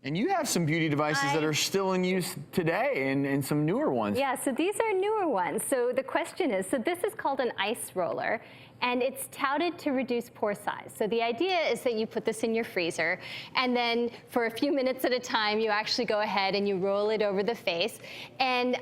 And you have some beauty devices that are still in use today and some newer ones. Yeah, so these are newer ones. So the question is, so this is called an ice roller, and it's touted to reduce pore size. So the idea is that you put this in your freezer, and then for a few minutes at a time, you actually go ahead and you roll it over the face. And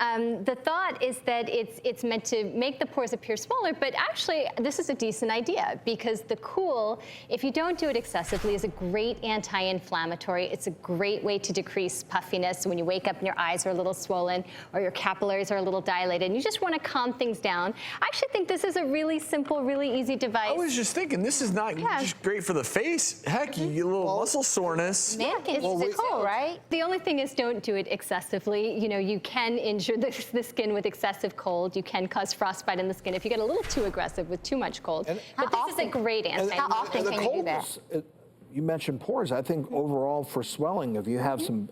the thought is that it's meant to make the pores appear smaller, but actually, this is a decent idea because the cool, if you don't do it excessively, is a great anti-inflammatory. It's a great way to decrease puffiness when you wake up and your eyes are a little swollen or your capillaries are a little dilated, and you just want to calm things down. I actually think this is a really simple, really easy device. I was just thinking, this is not just great for the face. Heck, you get a little muscle soreness. Man can use it too, right? The only thing is don't do it excessively. You know, you can injure the skin with excessive cold. You can cause frostbite in the skin if you get a little too aggressive with too much cold. But this is a great anti-inflammatory. How often can you do that? You mentioned pores. I think overall for swelling, if you have some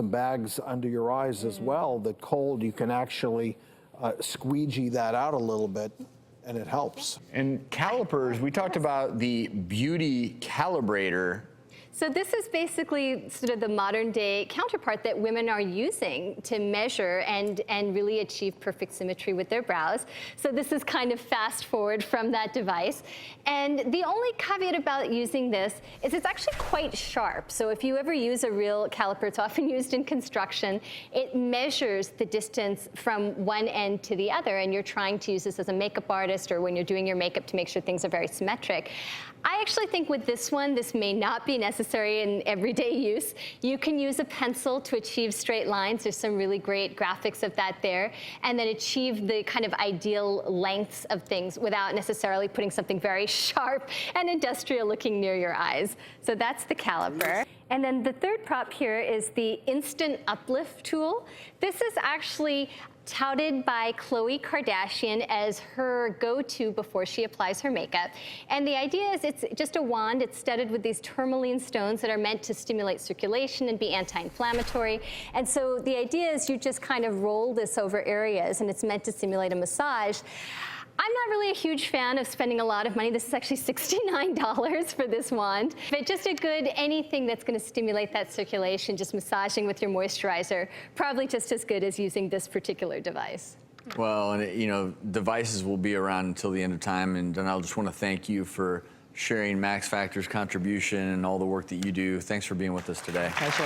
bags under your eyes as well, that cold, you can actually squeegee that out a little bit, and it helps. And calipers, we talked about the beauty calibrator. So this is basically sort of the modern day counterpart that women are using to measure and really achieve perfect symmetry with their brows. So this is kind of fast forward from that device. And the only caveat about using this is it's actually quite sharp. So if you ever use a real caliper, it's often used in construction, it measures the distance from one end to the other, and you're trying to use this as a makeup artist or when you're doing your makeup to make sure things are very symmetric. I actually think with this one, this may not be necessary in everyday use. You can use a pencil to achieve straight lines. There's some really great graphics of that there. And then achieve the kind of ideal lengths of things without necessarily putting something very sharp and industrial looking near your eyes. So that's the caliper. And then the third prop here is the Instant Uplift tool. This is actually touted by Khloe Kardashian as her go-to before she applies her makeup. And the idea is it's just a wand. It's studded with these tourmaline stones that are meant to stimulate circulation and be anti-inflammatory. And so the idea is you just kind of roll this over areas, and it's meant to simulate a massage. I'm not really a huge fan of spending a lot of money. This is actually $69 for this wand. But just a good anything that's going to stimulate that circulation, just massaging with your moisturizer, probably just as good as using this particular device. Well, and you know, devices will be around until the end of time, and I just want to thank you for sharing Max Factor's contribution and all the work that you do. Thanks for being with us today. Thanks,